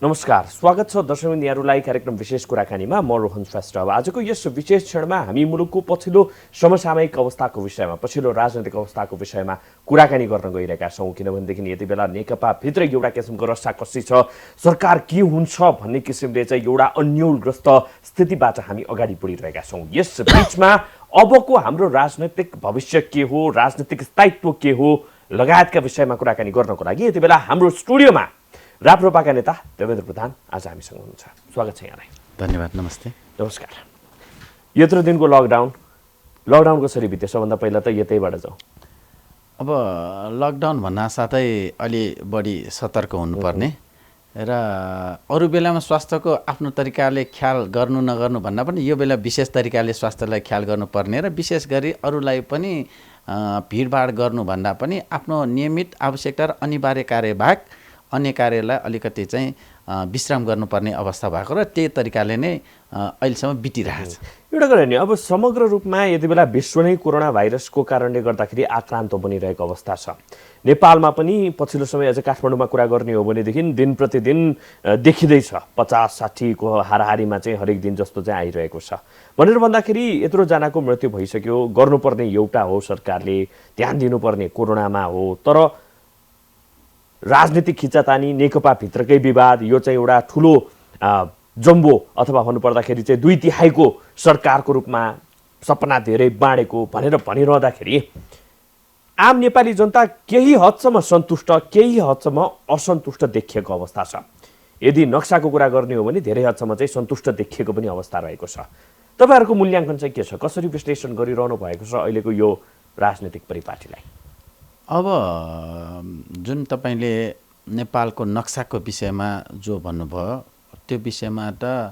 नमस्कार, स्वागत छ दर्शकबिन्दुहरूलाई कार्यक्रम विशेष कुराकानीमा। म रोहन श्रेष्ठ। अब आजको यस विशेष क्षणमा हामी मुलुकको पछिल्लो समसामयिक अवस्थाको विषयमा, पछिल्लो राजनैतिक अवस्थाको विषयमा कुराकानी गर्न गइरहेका छौँ। किनभनेदेखि यति बेला नेकपाभित्र एउटा किसिमको रस्साकस्सी छ। सरकार के हुन्छ भन्ने किसिमले चाहिँ एउटा अन्योलग्रस्त स्थितिबाट हामी अगाडि बढिरहेका छौँ। यस बीचमा अबको हाम्रो राजनैतिक भविष्य के हो, राजनीतिक स्थायित्व के हो लगायतका विषयमा कुराकानी गर्नको लागि यति बेला हाम्रो स्टुडियोमा राप्रपाका नेता देवेन्द्र प्रधान आज हामीसँग हुनुहुन्छ। स्वागत छ यहाँलाई। धन्यवाद। नमस्ते। नमस्कार। यत्रो दिनको लकडाउन कसरी बित्यो? सबभन्दा पहिला त यतैबाट जाउँ। अब लकडाउन भन्ना साथै अलि बढी सतर्क हुनुपर्ने र अरू बेलामा स्वास्थ्यको आफ्नो तरिकाले ख्याल गर्नु नगर्नु भन्दा पनि यो बेला विशेष तरिकाले स्वास्थ्यलाई ख्याल गर्नुपर्ने र विशेष गरी अरूलाई पनि भिडभाड गर्नुभन्दा पनि आफ्नो नियमित आवश्यकता र अनिवार्य कार्यबाहेक अन्य कार्यलाई अलिकति चाहिँ विश्राम गर्नुपर्ने अवस्था भएको र त्यही तरिकाले नै अहिलेसम्म बितिरहेछ। एउटा कुरा नि, अब समग्र रूपमा यति बेला विश्व नै कोरोना भाइरसको कारणले गर्दाखेरि आक्रान्त बनिरहेको अवस्था छ। नेपालमा पनि पछिल्लो समय अझ काठमाडौँमा कुरा गर्ने हो भनेदेखि दिन प्रतिदिन देखिँदैछ 50-60 को हाराहारीमा चाहिँ हरेक दिन जस्तो चाहिँ आइरहेको छ। भनेर भन्दाखेरि यत्रो जनाको मृत्यु भइसक्यो। गर्नुपर्ने एउटा हो, सरकारले ध्यान दिनुपर्ने कोरोनामा हो, तर राजनीतिक खिचातानी, नेकपाभित्रकै विवाद, यो चाहिँ एउटा ठुलो जम्बो अथवा भन्नुपर्दाखेरि चाहिँ 2/3 सरकारको रूपमा सपना धेरै बाँडेको भनेर भनिरहँदाखेरि आम नेपाली जनता केही हदसम्म सन्तुष्ट, केही हदसम्म असन्तुष्ट देखिएको अवस्था छ। यदि नक्साको कुरा गर्ने हो भने धेरै हदसम्म चाहिँ सन्तुष्ट देखिएको पनि अवस्था रहेको छ। तपाईँहरूको मूल्याङ्कन चाहिँ के छ? कसरी विश्लेषण गरिरहनु भएको छ अहिलेको यो राजनीतिक परिपाटीलाई? अब जुन तपाईँले नेपालको नक्साको विषयमा जो भन्नुभयो त्यो विषयमा त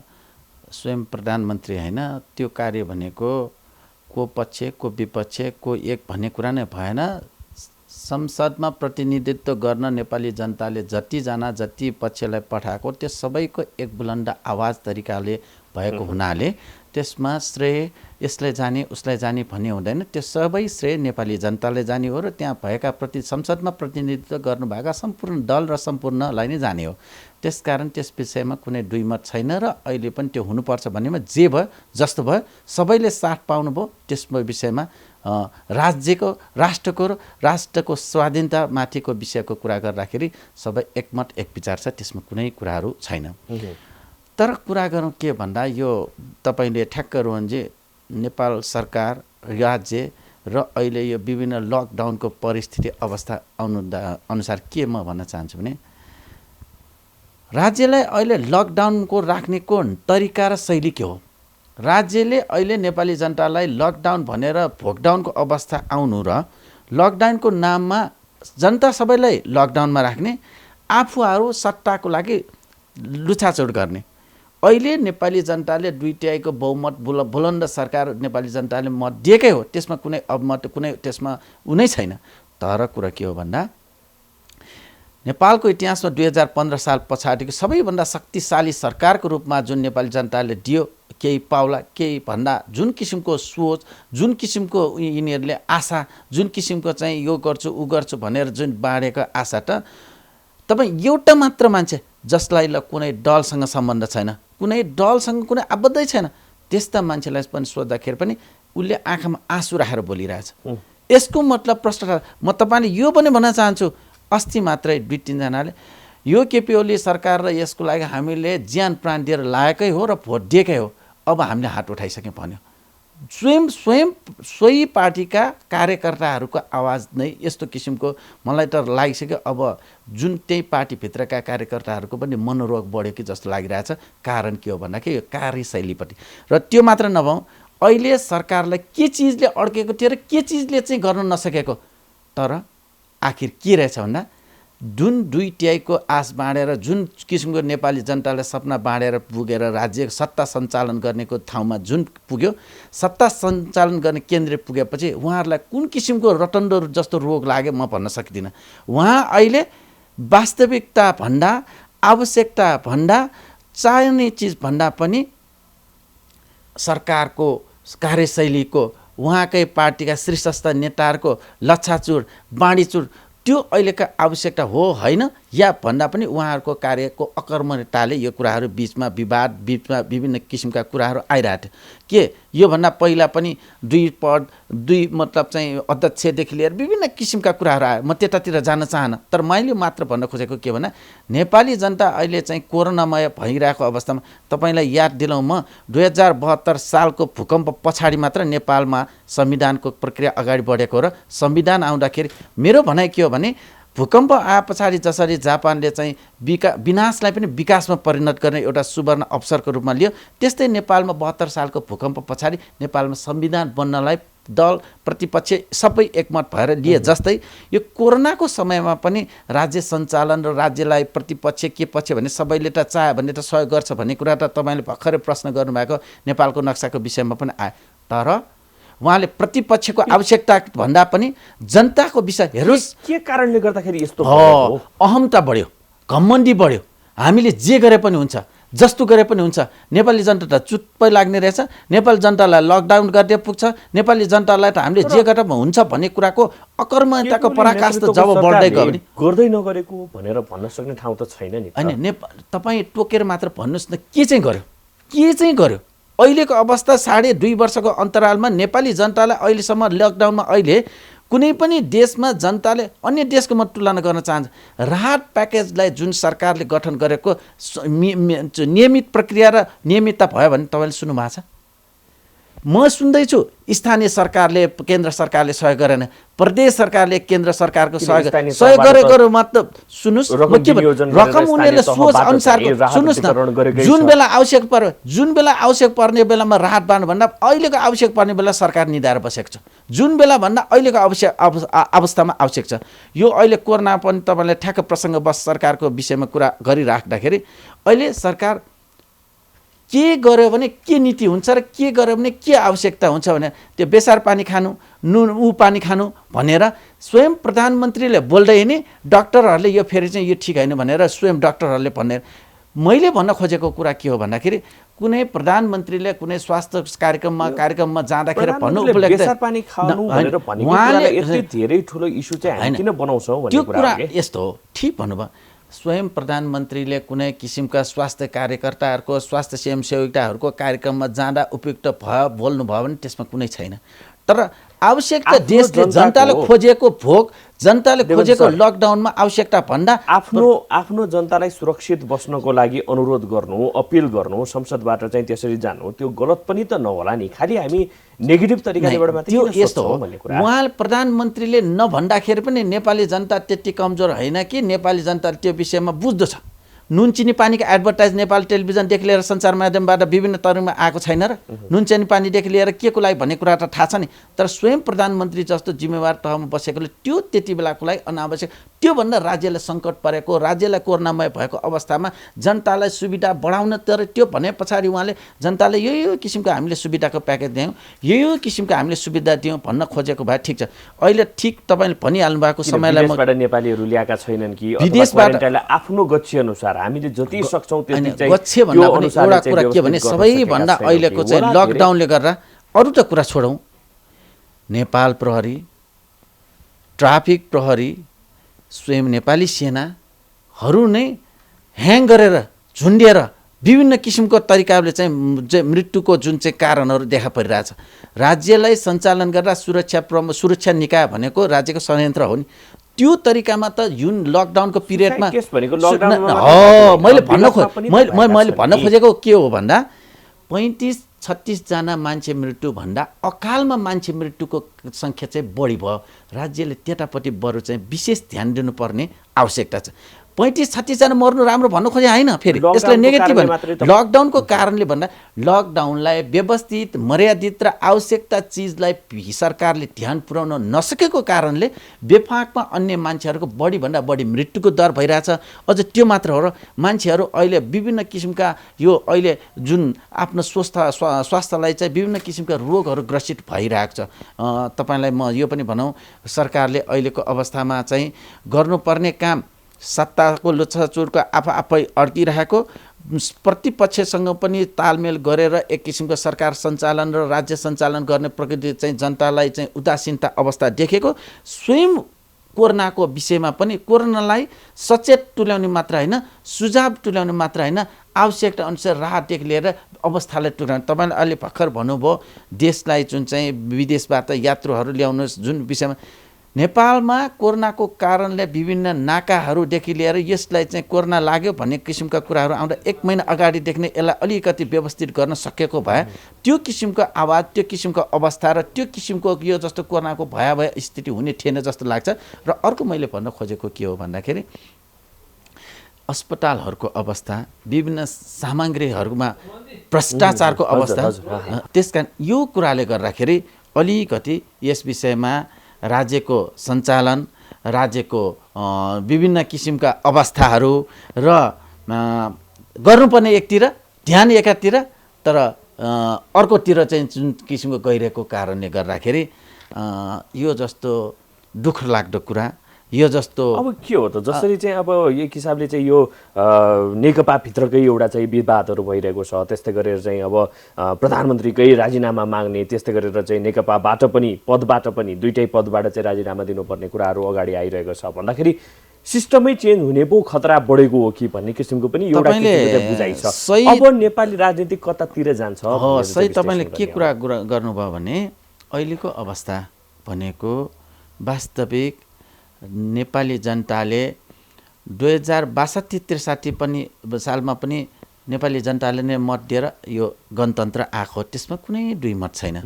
स्वयं प्रधानमन्त्री होइन, त्यो कार्य भनेको को पक्ष को विपक्ष को एक भन्ने कुरा नै भएन। संसदमा प्रतिनिधित्व गर्न नेपाली जनताले जति पक्षलाई पठाएको त्यो सबैको एक बुलन्द आवाज तरिकाले भएको हुनाले त्यसमा श्रेय यसलाई जाने उसलाई जाने भन्ने हुँदैन। त्यो सबै श्रेय नेपाली जनताले जाने हो र त्यहाँ भएका संसदमा प्रतिनिधित्व गर्नुभएका सम्पूर्ण दल र सम्पूर्णलाई नै जाने हो। त्यसकारण त्यस विषयमा कुनै दुई मत छैन र अहिले पनि त्यो हुनुपर्छ भन्नेमा जे भयो जस्तो भयो सबैले साथ पाउनुभयो। त्यसको विषयमा राष्ट्रको स्वाधीनतामाथिको विषयको कुरा गर्दाखेरि सबै एकमत एक विचार छ, त्यसमा कुनै कुराहरू छैन। तर कुरा गरौँ के भन्दा यो तपाईँले ठ्याक्क रोहनजी नेपाल सरकार, राज्य र अहिले यो विभिन्न लकडाउनको परिस्थिति अवस्था अनुसार के म भन्न चाहन्छु भने राज्यलाई अहिले लकडाउनको राख्नेको तरिका र शैली के हो? राज्यले अहिले नेपाली जनतालाई लकडाउन भनेर भोकडाउनको अवस्था आउनु र लकडाउनको नाममा जनता सबैलाई लकडाउनमा राख्ने, आफूहरू सट्टाको लागि लुछाचोड गर्ने। अहिले नेपाली जनताले 2/3 बहुमत बुलन्द सरकार नेपाली जनताले मत दिएकै हो, त्यसमा कुनै अबमत कुनै त्यसमा उनै छैन। तर कुरा के हो भन्दा नेपालको इतिहासमा 2015 साल पछाडिको सबैभन्दा शक्तिशाली सरकारको रूपमा जुन नेपाली जनताले दियो, केही पाउला केही भन्दा जुन किसिमको सोच, जुन किसिमको यिनीहरूले आशा, जुन किसिमको चाहिँ यो गर्छु ऊ गर्छु भनेर जुन बाँडेको आशा, त तपाईँ एउटा मात्र मान्छे जसलाई कुनै दलसँग सम्बन्ध छैन, कुनै दलसँग कुनै आबद्धै छैन, त्यस्ता मान्छेलाई पनि सोद्धाखेरि पनि उसले आँखामा आँसु राखेर बोलिरहेछ। यसको मतलब भ्रष्टाचार। म तपाईँले यो पनि भन्न चाहन्छु, अस्ति मात्रै 2-3 जनाले यो केपी ओली सरकार र यसको लागि हामीले ज्यान प्राण दिएर लागेकै हो र भोट दिएकै हो, अब हामीले हात उठाइसक्यौँ भन्यो। सोही पार्टीका कार्यकर्ताहरूको आवाज नै यस्तो किसिमको मलाई त लागिसक्यो। अब जुन त्यही पार्टीभित्रका कार्यकर्ताहरूको पनि मनोरोग बढ्यो कि जस्तो लागिरहेछ। कारण के हो भन्दाखेरि यो कार्यशैलीपट्टि। र त्यो मात्र नभऊ, अहिले सरकारलाई के चिजले अड्केको थियो र के चिजले चाहिँ गर्न नसकेको, तर आखिर के रहेछ भन्दा जुन 2/3 आश बाँडेर जुन किसिमको नेपाली जनतालाई सपना बाँडेर पुगेर राज्य सत्ता सञ्चालन गर्नेको ठाउँमा जुन पुग्यो, सत्ता सञ्चालन गर्ने केन्द्र पुगेपछि उहाँहरूलाई कुन किसिमको रटन्डो जस्तो रोग लाग्यो म भन्न सक्दिनँ। उहाँ अहिले वास्तविकता भन्दा, आवश्यकता भन्दा, चाहिने चिज भन्दा पनि सरकारको कार्यशैलीको, उहाँकै पार्टीका शीर्षस्थ नेताहरूको लच्छाचुर बाँडीचुर त्यो अहिलेका आवश्यकता हो होइन, या भन्दा पनि उहाँहरूको कार्यको अकर्मण्यताले यो कुराहरू बिचमा विवाद बिचमा विभिन्न किसिमका कुराहरू आइरहेको थियो के योभन्दा पहिला पनि दुई मतलब चाहिँ अध्यक्षदेखि लिएर विभिन्न किसिमका कुराहरू आयो म त्यतातिर जान चाहन्न तर मैले मात्र भन्न खोजेको के भन्दा नेपाली जनता अहिले चाहिँ कोरोनामय भइरहेको अवस्थामा तपाईँलाई याद दिलाउँ म 2072 सालको भूकम्प पछाडि मात्र नेपालमा संविधानको प्रक्रिया अगाडि बढेको र संविधान आउँदाखेरि मेरो भनाइ के हो भने भूकम्प आए पछाडि जसरी जापानले चाहिँ विनाशलाई पनि विकासमा परिणत गर्ने एउटा सुवर्ण अवसरको रूपमा लियो त्यस्तै नेपालमा 72 सालको भूकम्प पछाडि नेपालमा संविधान बन्नलाई दल प्रतिपक्ष सबै एकमत भएर लिए जस्तै यो कोरोनाको समयमा पनि राज्य सञ्चालन र राज्यलाई प्रतिपक्ष के पक्ष भन्ने सबैले त चाह्यो भने त सहयोग गर्छ भन्ने कुरा त तपाईँले भर्खरै प्रश्न गर्नुभएको नेपालको नक्साको विषयमा पनि आयो तर उहाँले प्रतिपक्षको आवश्यकता भन्दा पनि जनताको विषय हेर्नुहोस् के कारणले गर्दाखेरि यस्तो अहमता बढ्यो घमण्डी बढ्यो हामीले जे गरे पनि हुन्छ जस्तो गरे पनि हुन्छ नेपाली जनता त चुप्पै लाग्ने रहेछ नेपाली जनतालाई लकडाउन गर्दै पुग्छ नेपाली जनतालाई त हामीले जे गरेर हुन्छ भन्ने कुराको अकर्मण्यताको पराकाष्ठ जब बढ्दै गयो भने गर्दै नगरेको भनेर भन्न सक्ने ठाउँ त छैन नि हैन तपाईँ टोकेर मात्र भन्नुहोस् न के चाहिँ गर्यो अहिलेको अवस्था 2.5 वर्षको अन्तरालमा नेपाली जनतालाई अहिलेसम्म लकडाउनमा अहिले कुनै पनि देशमा जनताले अन्य देशको म तुलना गर्न चाहन्छु राहत प्याकेजलाई जुन सरकारले गठन गरेको नियमित प्रक्रिया र नियमितता भयो भने तपाईँले सुन्नु भएको छ म सुन्दैछु स्थानीय सरकारले केन्द्र सरकारले सहयोग गरेन प्रदेश सरकारले केन्द्र सरकारको सहयोग गरेको मतलब सुन्नुस् रकम उनीहरूले सोच अनुसारको सुन्नुस् न जुन बेला आवश्यक पर्ने बेलामा राहत बाँड्नु भन्दा अहिलेको आवश्यक पर्ने बेला सरकार निधाएर बसेको छ जुन बेला भन्दा अहिलेको अवस्थामा आवश्यक छ यो अहिले कोरोना पनि तपाईँले ठ्याक्क प्रसङ्गवश सरकारको विषयमा कुरा गरिराख्दाखेरि अहिले सरकार के गर्यो भने के नीति हुन्छ र के गर्यो भने के आवश्यकता हुन्छ भने त्यो बेसार पानी खानु नुन पानी खानु भनेर स्वयं प्रधानमन्त्रीले बोल्दै नि डाक्टरहरूले यो फेरि चाहिँ यो ठिक हैन भनेर स्वयं डाक्टरहरूले भनेर मैले भन्न खोजेको कुरा के हो भन्दाखेरि कुनै प्रधानमन्त्रीले कुनै स्वास्थ्य कार्यक्रममा जाँदाखेरि भन्नु उपलब्ध बेसार पानी खानु भनेर भनेको कुराले यति धेरै ठुलो इस्यु चाहिँ हामी किन बनाउँछौं भन्ने कुरा त्यो कुरा यस्तो हो ठीक भन्नुभयो स्वयं प्रधानमन्त्रीले कुनै किसिमका स्वास्थ्य कार्यकर्ताहरूको स्वास्थ्य स्वयंसेविकाहरूको कार्यक्रममा जाँदा उपयुक्त भयो बोल्नुभयो भने त्यसमा कुनै छैन तर आवश्यकता देशले जनताले खोजेको भोग जनताले खोजेको लकडाउनमा आवश्यकता भन्दा आफ्नो जनतालाई सुरक्षित बस्नको लागि अनुरोध गर्नु अपिल गर्नु संसदबाट चाहिँ त्यसरी जानु त्यो गलत पनि त नहोला नि खाली हामी नेगेटिभ तरिकाबाट मात्र त्यो यस्तो हो भन्ने कुरा उहाँ प्रधानमन्त्रीले नभन्दाखेरि पनि नेपाली जनता त्यति कमजोर हैन कि नेपाली जनता त्यो विषयमा बुझ्दो छ नुन चिनी पानीको एडभर्टाइज नेपाल टेलिभिजनदेखि लिएर सञ्चार माध्यमबाट विभिन्न तरिकामा आएको छैन र नुन चिनी पानीदेखि लिएर के को लागि भन्ने कुरा त थाहा छ नि तर स्वयं प्रधानमन्त्री जस्तो जिम्मेवार तहमा बसेकोले त्यो त्यति बेलाको लागि अनावश्यक त्योभन्दा राज्यलाई सङ्कट परेको राज्यलाई कोरोनामय भएको अवस्थामा जनतालाई सुविधा बढाउन तर त्यो भने पछाडि उहाँले जनताले यो किसिमको हामीले सुविधाको प्याकेज दियौँ यो किसिमको हामीले सुविधा दियौँ भन्न खोजेको भए ठिक छ अहिले ठिक तपाईँले भनिहाल्नु भएको समयलाई नेपालीहरू ल्याएका छैनन् कि विदेशबाट आफ्नो गच्छी अनुसार हामीले जति सक्छौं त्यति चाहिँ गच्छे भन्दा पनि एउटा कुरा के भने सबैभन्दा अहिलेको चाहिँ लकडाउनले गर्दा अरु त कुरा छोडौँ नेपाल प्रहरी ट्राफिक प्रहरी स्वयं नेपाली सेनाहरू नै ह्याङ गरेर झुन्डिएर विभिन्न किसिमको तरिकाले चाहिँ मृत्युको जुन चाहिँ कारणहरू देखा परिरहेछ राज्यलाई सञ्चालन गर्दा सुरक्षा निकाय भनेको राज्यको संयन्त्र हो नि त्यो तरिकामा त जुन लकडाउनको पिरियडमा मैले भन्न खोजेको के हो भन्दा 35-36 जना मान्छे मृत्यु भन्दा अकालमा मान्छे मृत्युको संख्या चाहिँ बढी भयो राज्यले त्यतापट्टि बरु चाहिँ विशेष ध्यान दिनुपर्ने आवश्यकता छ 35-36 जना मर्नु राम्रो भन्नु खोजे हैन फेरि यसलाई नेगेटिभ लकडाउनको कारणले भन्दा लकडाउनलाई व्यवस्थित मर्यादित र आवश्यकता चिजलाई सरकारले ध्यान पुर्याउन नसकेको कारणले बेफाकमा अन्य मान्छेहरूको बढी भन्दा बढी मृत्युको दर भइरहेछ अझ त्यो मात्र हो र मान्छेहरू अहिले विभिन्न किसिमका यो अहिले जुन आफ्नो स्वास्थ्यलाई चाहिँ विभिन्न किसिमका रोगहरू ग्रसित भइरहेको छ तपाईलाई म यो पनि भनौँ सरकारले अहिलेको अवस्थामा चाहिँ गर्नुपर्ने काम सत्ताको लुच्छाचुरको आफै अड्किरहेको प्रतिपक्षसँग पनि तालमेल गरेर एक किसिमको सरकार सञ्चालन र राज्य सञ्चालन गर्ने प्रकृति चाहिँ जनतालाई चाहिँ उदासीनता अवस्था देखेको स्वयं कोरोनाको विषयमा पनि कोरोनालाई सचेत तुल्याउने मात्र होइन, सुझाव तुल्याउने मात्र होइन, आवश्यकता अनुसार राहतदेखि लिएर अवस्थालाई तुल्याउने। तपाईँले अहिले भर्खर भन्नुभयो देशलाई जुन चाहिँ विदेशबाट यात्रुहरू ल्याउनुहोस्, जुन विषयमा नेपालमा कोरोनाको कारणले विभिन्न नाकाहरूदेखि लिएर यसलाई चाहिँ कोरोना लाग्यो भन्ने किसिमका कुराहरू आउँदा 1 महिना अगाडिदेखि नै यसलाई अलिकति व्यवस्थित गर्न सकेको भए त्यो किसिमको आवाज, त्यो किसिमको अवस्था र त्यो किसिमको यो जस्तो कोरोनाको भयावह स्थिति हुने थिएन जस्तो लाग्छ। र अर्को मैले भन्न खोजेको के हो भन्दाखेरि अस्पतालहरूको अवस्था, विभिन्न सामग्रीहरूमा भ्रष्टाचारको अवस्था, त्यसकारण यो कुराले गर्दाखेरि अलिकति यस विषयमा राज्यको सञ्चालन, राज्यको विभिन्न किसिमका अवस्थाहरू र गर्नुपर्ने एकतिर ध्यान एकातिर तर अर्कोतिर चाहिँ जुन किसिमको गइरहेको कारणले गर्दाखेरि यो जस्तो दुःख लाग्दो कुरा, यो जस्तो अब के हो त जसरी चाहिँ अब एक हिसाबले चाहिँ यो नेकपा भित्रकै एउटा चाहिँ विवादहरू भइरहेको छ, त्यस्तै गरेर चाहिँ अब प्रधानमन्त्रीकै राजीनामा माग्ने, त्यस्तै गरेर चाहिँ नेकपाबाट पनि पदबाट पनि दुईटै पदबाट चाहिँ राजीनामा दिनुपर्ने कुराहरू अगाडि आइरहेको छ भन्दाखेरि सिस्टमै चेन्ज हुने पो खतरा बढेको हो कि भन्ने किसिमको पनि एउटा बुझाइ छ। अब नेपाली राजनीति कतातिर जान्छ? सही तपाईँले के कुरा गर्नुभयो भने अहिलेको अवस्था भनेको वास्तविक नेपाली जनताले 2062-63 पनि सालमा पनि नेपाली जनताले नै मत दिएर यो गणतन्त्र आएको, त्यसमा कुनै दुई मत छैन।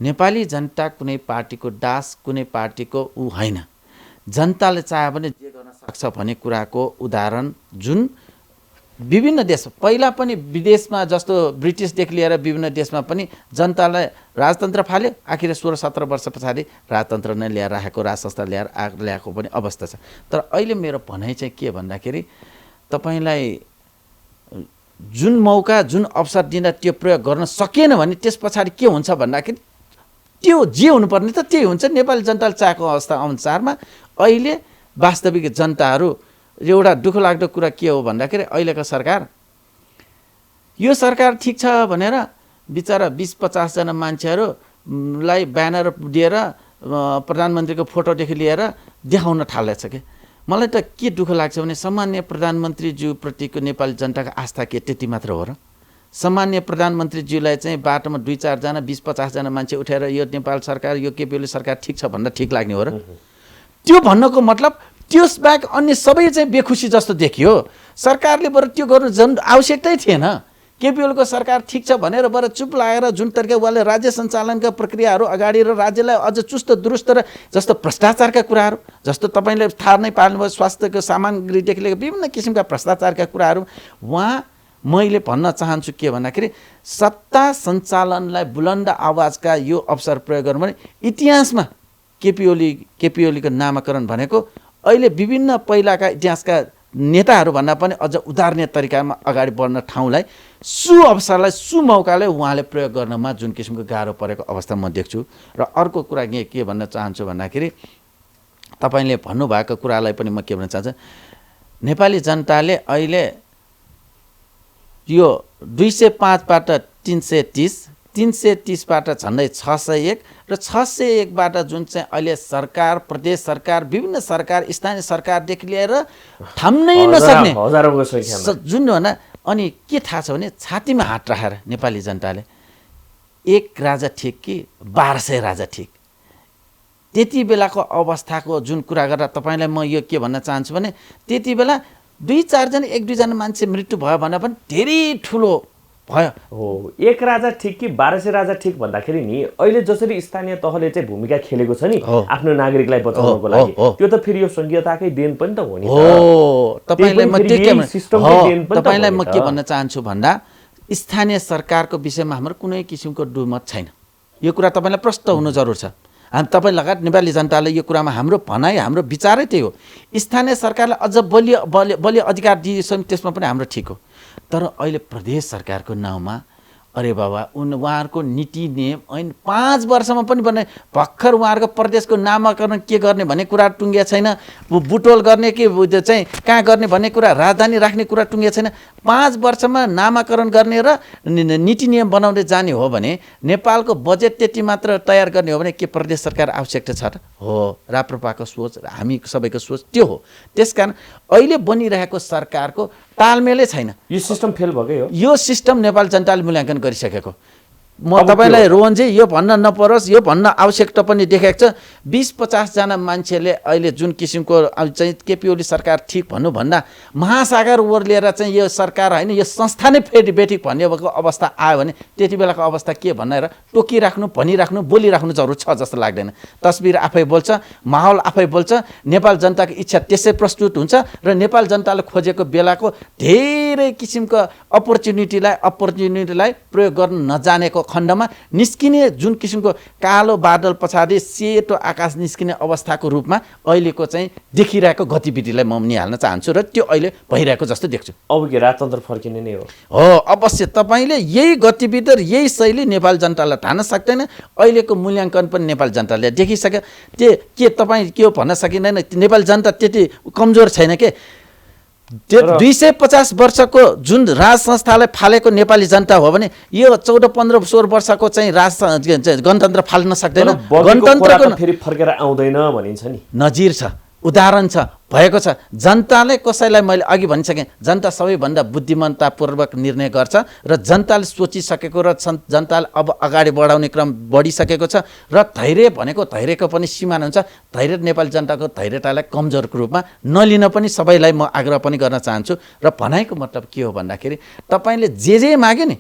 नेपाली जनता कुनै पार्टीको दास, कुनै पार्टीको ऊ होइन। जनताले चाहे भने जे गर्न सक्छ भन्ने कुराको उदाहरण जुन विभिन्न देश पहिला पनि विदेशमा जस्तो ब्रिटिसदेखि लिएर विभिन्न देशमा पनि जनतालाई राजतन्त्र फाल्यो, आखिर 16-17 वर्ष पछाडि राजतन्त्र नै ल्याएर राखेको, राज संस्था ल्याएको पनि अवस्था छ। तर अहिले मेरो भनाइ चाहिँ के भन्दाखेरि तपाईँलाई जुन मौका, जुन अवसर दिँदा त्यो प्रयोग गर्न सकिएन भने त्यस पछाडि के हुन्छ भन्दाखेरि त्यो जे हुनुपर्ने त त्यही हुन्छ। नेपाली जनताले चाहेको अवस्था अनुसारमा अहिले वास्तविक जनताहरू एउटा दुःख लाग्दो कुरा के हो भन्दाखेरि अहिलेको सरकार, यो सरकार ठिक छ भनेर बिचरा 20-50 जना मान्छेहरूलाई ब्यानर दिएर प्रधानमन्त्रीको फोटोदेखि लिएर देखाउन थालेछ के। मलाई त के दुःख लाग्छ भने सामान्य प्रधानमन्त्रीज्यूप्रतिको नेपाली जनताको आस्था के त्यति मात्र हो र? सामान्य प्रधानमन्त्रीज्यूलाई चाहिँ बाटोमा 2-4 जना 20-50 जना मान्छे उठाएर यो नेपाल सरकार, यो केपी ओली सरकार ठिक छ भन्दा ठिक लाग्ने हो र? त्यो भन्नको मतलब त्यसबाहेक अन्य सबै चाहिँ बेखुसी जस्तो देखियो। सरकारले बरु त्यो गर्नु झन् आवश्यकतै थिएन। केपी ओलीको सरकार ठिक छ भनेर बरु चुप लागेर जुन तरिका उहाँले राज्य सञ्चालनका प्रक्रियाहरू अगाडि र राज्यलाई अझ चुस्त दुरुस्त र जस्तो भ्रष्टाचारका कुराहरू, जस्तो तपाईँले थाहा नै पाल्नुभयो, स्वास्थ्यको सामग्रीदेखि लिएर विभिन्न किसिमका भ्रष्टाचारका कुराहरू उहाँ मैले भन्न चाहन्छु के भन्दाखेरि सत्ता सञ्चालनलाई बुलन्द आवाजका यो अवसर प्रयोग गर्नु भने इतिहासमा केपी ओलीको नामाकरण भनेको अहिले विभिन्न पहिलाका इतिहासका नेताहरू भन्दा पनि अझ उदाहरणीय तरिकामा अगाडि बढ्न ठाउँलाई अवसरलाई मौकालाई उहाँले प्रयोग गर्नमा जुन किसिमको गाह्रो परेको अवस्था म देख्छु। र अर्को कुरा के भन्न चाहन्छु भन्दाखेरि तपाईँले भन्नुभएको कुरालाई पनि म के भन्न चाहन्छु, नेपाली जनताले अहिले यो 205बाट 330, 330बाट झन्डै 601 र 601बाट जुन चाहिँ अहिले सरकार, प्रदेश सरकार, विभिन्न सरकार, स्थानीय सरकारदेखि लिएर थाम्नै नसक्ने जुन भन। अनि के थाहा छ भने छातीमा हात राखेर नेपाली जनताले 1 राजा ठिक कि 1200 राजा ठिक, त्यति बेलाको अवस्थाको जुन कुरा गर्दा तपाईँलाई म यो के भन्न चाहन्छु भने त्यति बेला 2-4 जना 1-2 जना मान्छे मृत्यु भयो भने पनि धेरै ठुलो भयो हो। 1 राजा ठिक कि 1200 राजा ठिक भन्दाखेरि नि अहिले जसरी स्थानीय तहले चाहिँ भूमिका खेलेको छ नि आफ्नो नागरिकलाई बचाउनको लागि, त्यो त फेरि यो संघीयताकै देन पनि त हो नि। तपाईँलाई म के भन्न चाहन्छु भन्दा स्थानीय सरकारको विषयमा हाम्रो कुनै किसिमको दुमत छैन। यो कुरा तपाईँलाई प्रष्ट हुनु जरुर छ। तपाईँ लगायत नेपाली जनताले यो कुरामा हाम्रो भनाइ, हाम्रो विचारै त्यही हो। स्थानीय सरकारलाई अझ बलियो अधिकार दिएछौँ त्यसमा पनि हाम्रो ठिक हो। तर अहिले प्रदेश सरकारको नाउँमा अरे बाबा उहाँहरूको नीति नियम ऐन 5 वर्षमा पनि बने भर्खर उहाँहरूको प्रदेशको नामाकरण के गर्ने भन्ने कुरा टुङ्गिया छैन, बुटोल गर्ने कि चाहिँ कहाँ गर्ने भन्ने कुरा, राजधानी राख्ने कुरा टुङ्गिया छैन। 5 वर्षमा नामाकरण गर्ने र नीति नियम बनाउँदै जाने हो भने नेपालको बजेट त्यति मात्र तयार गर्ने हो भने के प्रदेश सरकार आवश्यकता छ र? हो, राप्रपाको सोच, हामी सबैको सोच त्यो हो। त्यसकारण अहिले बनिरहेको सरकारको तालमेलै छैन। यो सिस्टम फेल भएकै हो। यो सिस्टम नेपाल जनताले मूल्याङ्कन गरिसकेको। म तपाईँलाई रोहनजी यो भन्न नपरोस्, यो भन्न आवश्यकता पनि देखेको छ। 20-50 जना मान्छेले अहिले जुन किसिमको चाहिँ केपी ओली सरकार ठिक भन्नुभन्दा महासागर ओर्लिएर चाहिँ यो सरकार होइन यो संस्था नै फेरि बेठिक भन्ने अवस्था आयो भने त्यति बेलाको अवस्था के भनेर टोकिराख्नु, भनिराख्नु, बोलिराख्नु जरुर छ जस्तो लाग्दैन। तस्बिर आफै बोल्छ, माहौल आफै बोल्छ। नेपाल जनताको इच्छा त्यसै प्रस्तुत हुन्छ र नेपाल जनताले खोजेको बेलाको धेरै किसिमको अपर्च्युनिटीलाई प्रयोग गर्न नजानेको खण्डमा निस्किने जुन किसिमको कालो बादल पछाडि सेतो आकाश निस्किने अवस्थाको रूपमा अहिलेको चाहिँ देखिरहेको गतिविधिलाई म निहाल्न चाहन्छु र त्यो अहिले भइरहेको जस्तो देख्छु। अब के राजतन्त्र फर्किने नै हो? अवश्य। तपाईँले यही गतिविधि र यही शैली नेपाल जनतालाई ठान्न सक्दैन। अहिलेको मूल्याङ्कन पनि नेपाल जनताले देखिसक्यो। त्यो के तपाईँ के हो भन्न सकिँदैन। नेपाल जनता त्यति कमजोर छैन के। 250 वर्षको जुन राज संस्थालाई फालेको नेपाली जनता हो भने यो 14-15-16 वर्षको चाहिँ राज गणतन्त्र फाल्न सक्दैन। गणतन्त्रको फेरि फर्केर आउँदैन भनिन्छ नि। नजिर छ, उदाहरण छ, भएको छ। जनताले कसैलाई मैले अघि भनिसकेँ, जनता सबैभन्दा बुद्धिमत्तापूर्वक निर्णय गर्छ र जनताले सोचिसकेको र जनताले अब अगाडि बढाउने क्रम बढिसकेको छ र धैर्य भनेको धैर्यको पनि सीमा हुन्छ। धैर्य नेपाली जनताको धैर्यतालाई कमजोरको रूपमा नलिन पनि सबैलाई म आग्रह पनि गर्न चाहन्छु। र भनाइको मतलब के हो भन्दाखेरि तपाईँले जे माग्यो नि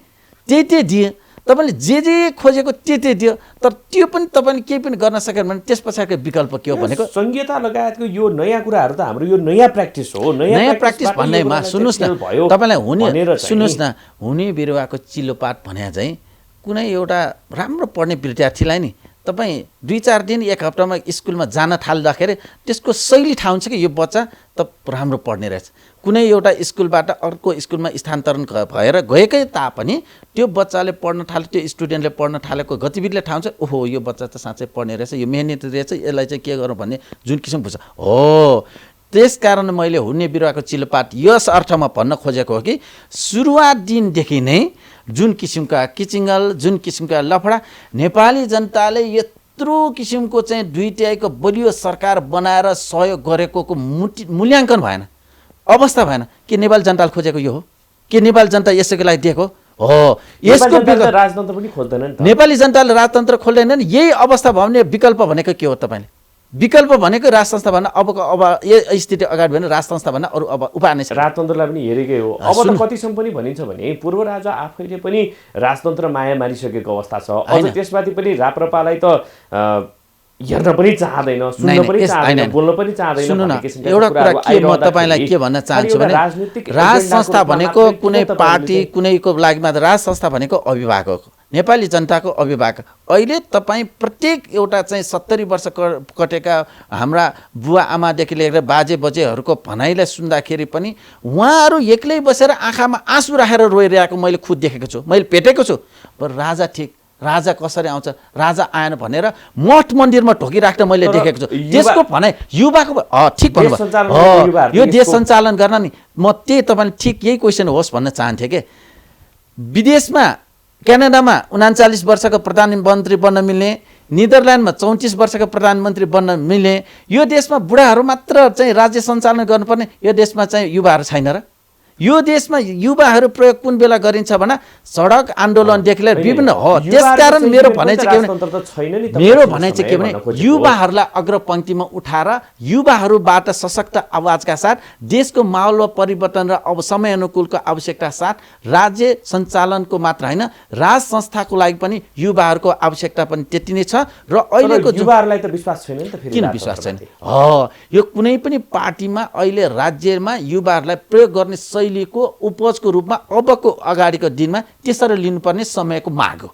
त्यही दिए, तपाईँले जे खोजेको त्यही दियो, तर त्यो पनि तपाईँले केही पनि गर्न सकेन भने त्यस पछाडिको विकल्प के हो भनेको संहिता लगायतको यो नयाँ कुराहरू त हाम्रो यो नयाँ प्र्याक्टिस हो। नयाँ प्र्याक्टिस भन्नेमा सुन्नुहोस् न, तपाईँलाई सुन्नुहोस् न, हुने बिरुवाको चिलोपात भने चाहिँ कुनै एउटा राम्रो पढ्ने विद्यार्थीलाई नि तपाईँ 2-4 दिन 1 हप्तामा स्कुलमा जान थाल्दाखेरि त्यसको शैली थाहा हुन्छ कि यो बच्चा त राम्रो पढ्ने रहेछ। कुनै एउटा स्कुलबाट अर्को स्कुलमा स्थानान्तरण भएर गएकै तापनि त्यो बच्चाले पढ्न थाले, त्यो स्टुडेन्टले पढ्न थालेको गतिविधिले थाहा हुन्छ ओहो यो बच्चा त साँच्चै पढ्ने रहेछ, यो मेहनती रहेछ, यसलाई चाहिँ के गरौँ भन्ने जुन किसिम बुझ्छ हो। त्यसकारण मैले हुने बिरुवाको चिलोपात यस अर्थमा भन्न खोजेको हो कि सुरुवात दिनदेखि नै जुन किसिमका किचिङ्गल, जुन किसिमका लफडा नेपाली जनताले यत्रो किसिमको चाहिँ दुईट्याइको बलियो सरकार बनाएर सहयोग गरेको मूल्याङ्कन भएन, अवस्था भएन। के नेपाली जनताले खोजेको यो हो? के नेपाली जनता यसैको लागि दिएको हो? यसको राजतन्त्र पनि खोज्दैन नि त। नेपाली जनताले राजतन्त्र खोल्दैन नि। यही अवस्था भयो भने विकल्प भनेको के हो? तपाईँले विकल्प भनेको राज संस्था भन्न अब यो स्थिति अगाडि भने राज संस्था भन्न अरू अब उपाय नै छ। राजतन्त्रलाई पनि हेरेकै हो। अब त कतिसम्म पनि भनिन्छ भने पूर्व राजा आफैले पनि राजतन्त्र माया मारिसकेको अवस्था छ। अझ त्यसमाथि पनि राप्रपालाई त हेर्न पनि चाहदैन, सुन्न पनि चाहदैन, बोल्न पनि चाहदैन। सुन्नु न, एउटा कुरा के म तपाईँलाई के भन्न चाहन्छु भने राज संस्था भनेको कुनै पार्टी कुनैको लागि मात्र, राज संस्था भनेको अभिभावक, नेपाली जनताको अभिभावक। अहिले तपाईँ प्रत्येक एउटा चाहिँ 70 वर्ष कटेका हाम्रा बुवा आमादेखि लिएर बाजे बजेहरूको भनाइलाई सुन्दाखेरि पनि उहाँहरू एक्लै बसेर आँखामा आँसु राखेर रोइरहेको मैले खुद देखेको छु, मैले भेटेको छु। पर राजा ठिक, राजा कसरी आउँछ, राजा आएन भनेर मठ मन्दिरमा ढोकिराख्न मैले देखेको छु। त्यसको भनाइ युवाको ठिक भन्नुभयो, यो देश सञ्चालन गर्न नि म त्यही तपाईँले ठिक यही क्वेसन होस् भन्न चाहन्थेँ कि विदेशमा क्यानाडामा 39 वर्षको प्रधानमन्त्री बन्न मिल्ने, निदरल्यान्डमा 34 वर्षको प्रधानमन्त्री बन्न मिल्ने, यो देशमा बुढाहरू मात्र चाहिँ राज्य सञ्चालन गर्नुपर्ने यो देशमा चाहिँ युवाहरू छैन र? यो देशमा युवाहरू प्रयोग कुन बेला गरिन्छ भने सडक आन्दोलनदेखि लिएर विभिन्न हो। त्यसकारण मेरो भनाइ चाहिँ के भने युवाहरूलाई अग्रपङ्क्तिमा उठाएर युवाहरूबाट सशक्त आवाजका साथ देशको माहौल परिवर्तन र अब समय अनुकूलको आवश्यकता साथ राज्य सञ्चालनको मात्र होइन राज संस्थाको लागि पनि युवाहरूको आवश्यकता पनि त्यति नै छ। र अहिलेको युवाहरूलाई त विश्वास छैन नि त। फेरि किन विश्वास छैन? यो कुनै पनि पार्टीमा अहिले राज्यमा युवाहरूलाई प्रयोग गर्ने शैलीको उपजको रूपमा अबको अगाडिको दिनमा त्यसरी लिनुपर्ने समयको माग हो।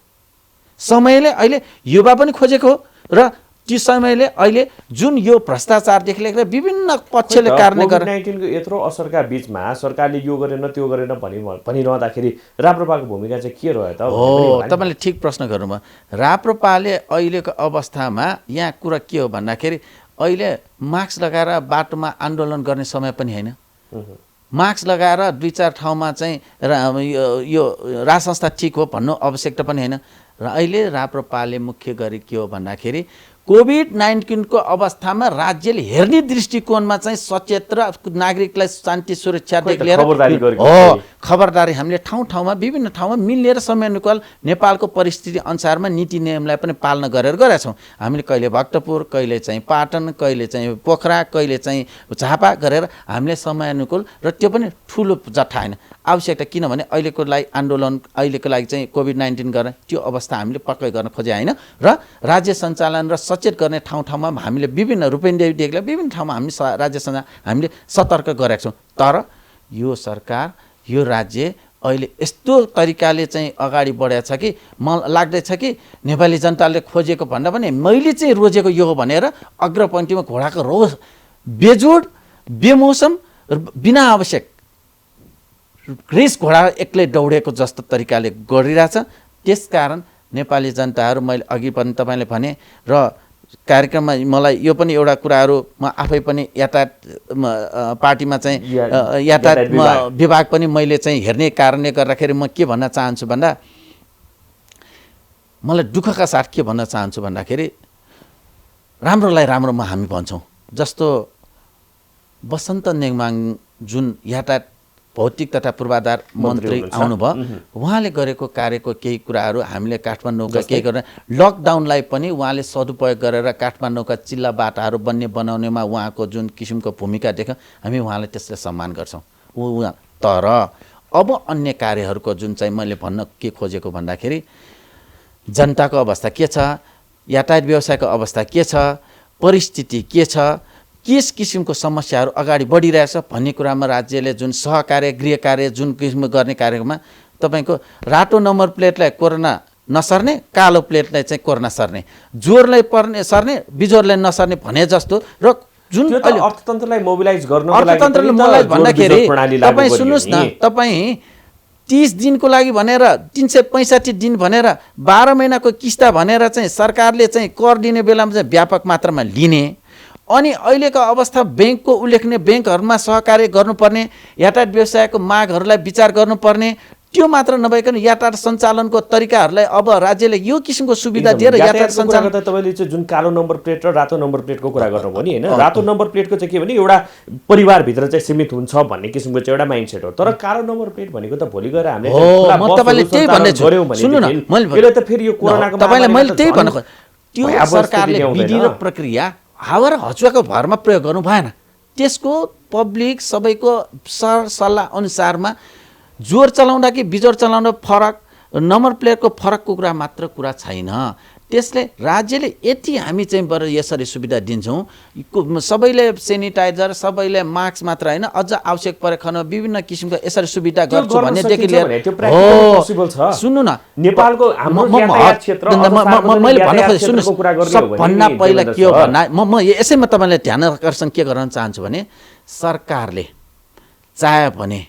समयले अहिले युवा पनि खोजेको हो र त्यो समयले अहिले जुन यो भ्रष्टाचारदेखि लिएर विभिन्न पक्षले कारणले गरेर कोभिड-19 को यत्रो असरका बीचमा सरकारले यो गरेन त्यो गरेन भनिरहँदाखेरि राप्रपाको भूमिका चाहिँ के रह्यो त? हो, तपाईँले ठिक प्रश्न गर्नुभयो। राप्रपाले अहिलेको अवस्थामा यहाँ कुरा के हो भन्दाखेरि अहिले मास्क लगाएर बाटोमा आन्दोलन गर्ने समय पनि होइन। मास्क लगाएर 2-4 ठाउँमा चाहिँ यो राज संस्था ठिक हो भन्नु आवश्यकता पनि होइन। र अहिले राप्रपाले मुख्य गरी के हो भन्दाखेरि कोभिड-19 को अवस्थामा राज्यले हेर्ने दृष्टिकोणमा चाहिँ सचेत र नागरिकलाई शान्ति सुरक्षादेखि लिएर खबरदारी हामीले ठाउँ ठाउँमा विभिन्न ठाउँमा मिलेर समयानुकूल नेपालको परिस्थिति अनुसारमा नीति नियमलाई पनि पालना गरेका छौँ। हामीले कहिले भक्तपुर, कहिले चाहिँ पाटन, कहिले चाहिँ पोखरा, कहिले चाहिँ झापा गरेर हामीले समयानुकूल, र त्यो पनि ठुलो जट्ठा होइन आवश्यकता, किनभने अहिलेको लागि आन्दोलन अहिलेको लागि चाहिँ कोभिड-19 गर्न त्यो अवस्था हामीले पक्कै गर्न खोजे होइन। र राज्य सञ्चालन र सचेत गर्ने ठाउँ ठाउँमा हामीले विभिन्न रूपेन्देहीदेखि विभिन्न ठाउँमा हामी राज्य सञ्चालन हामीले सतर्क गरेका छौँ। तर यो सरकार यो राज्य अहिले यस्तो तरिकाले चाहिँ अगाडि बढेको छ कि मलाई लाग्दैछ कि नेपाली जनताले खोजेको भन्दा पनि मैले चाहिँ रोजेको यो हो भनेर अग्रपङ्क्तिमा घोडाको रोज बेजोड बेमौसम बिना आवश्यक रेस घोडा एक्लै दौडेको जस्तो तरिकाले गरिरहेछ। त्यसकारण नेपाली जनताहरू, मैले अघि पनि तपाईँले भने र कार्यक्रममा मलाई यो पनि एउटा कुराहरू म आफै पनि यातायात पार्टीमा चाहिँ यातायात विभाग पनि मैले चाहिँ हेर्ने कारणले गर्दाखेरि म के भन्न चाहन्छु भन्दा, मलाई दुःखका साथ के भन्न चाहन्छु भन्दाखेरि राम्रोलाई राम्रोमा हामी भन्छौँ। जस्तो वसन्त नेङमाङ जुन यातायात भौतिक तथा पूर्वाधार मन्त्री आउनुभयो, उहाँले गरेको कार्यको केही कुराहरू हामीले काठमाडौँका केही गरेर लकडाउनलाई पनि उहाँले सदुपयोग गरेर काठमाडौँका चिल्ला बाटाहरू बनाउनेमा उहाँको जुन किसिमको भूमिका देख्यौँ, हामी उहाँलाई त्यसलाई सम्मान गर्छौँ। तर अब अन्य कार्यहरूको जुन चाहिँ मैले भन्न के खोजेको भन्दाखेरि जनताको अवस्था के छ, यातायात व्यवसायको अवस्था के छ, परिस्थिति के छ, किस किसिमको समस्याहरू अगाडि बढिरहेछ भन्ने कुरामा राज्यले जुन सहकार्य गृह कार्य जुन किसिमको गर्ने कार्यमा तपाईँको रातो नम्बर प्लेटलाई कोरोना नसर्ने, कालो प्लेटलाई चाहिँ कोरोना सर्ने, जोरलाई पर्ने सर्ने, बिजोरलाई नसर्ने भने जस्तो र जुन अर्थतन्त्रलाई मोबिलाइज गर्नको लागि अर्थतन्त्रलाई मोबिलाइज भन्दाखेरि तपाईँ सुन्नुहोस् न, तपाईँ 30 दिनको लागि भनेर 365 दिन भनेर 12 महिनाको किस्ता भनेर चाहिँ सरकारले चाहिँ कर दिने बेलामा चाहिँ व्यापक मात्रामा लिने, अनि अहिलेको अवस्था ब्याङ्कको उल्लेखनीय ब्याङ्कहरूमा सहकार्य गर्नुपर्ने, यातायात व्यवसायको मागहरूलाई विचार गर्नुपर्ने, त्यो मात्र नभइकन यातायात सञ्चालनको तरिकाहरूलाई अब राज्यले यो किसिमको सुविधा दिएर यातायात सञ्चालन तपाईँले चाहिँ जुन कालो नम्बर प्लेट र रातो नम्बर प्लेटको कुरा गर्नुभयो नि होइन, रातो नम्बर प्लेटको चाहिँ के भने एउटा परिवारभित्र चाहिँ सीमित हुन्छ भन्ने किसिमको चाहिँ एउटा माइन्डसेट हो। तर कालो नम्बर प्लेट भनेको त भोलि गएर हामीले म तपाईँले त्यही भन्दैछु, सुन्नु न, मैले त फेरि यो कोरोनाको तपाईँलाई मैले त्यही भन्न खोजेँ, त्यो सरकारले विधि र प्रक्रिया हावा र हचुवाको भरमा प्रयोग गर्नु भएन। त्यसको पब्लिक सबैको सल्लाह अनुसारमा जोर चलाउँदा कि बिजोर चलाउँदा फरक, नम्बर प्लेटको फरकको कुरा मात्र कुरा छैन। त्यसले राज्यले यति हामी चाहिँ बर यसरी सुविधा दिन्छौँ, सबैले सेनिटाइजर, सबैले मास्क मात्र होइन अझ आवश्यक परेको विभिन्न किसिमको यसरी सुविधा गर्छु भन्नेदेखि लिएर सुन्नु न, नेपालको मैले भन्न खोजेँ सुन्नुहोस्, सबभन्दा पहिला के हो भन्दा म यसैमा तपाईँलाई ध्यान आकर्षण के गर्न चाहन्छु भने सरकारले चाह्यो भने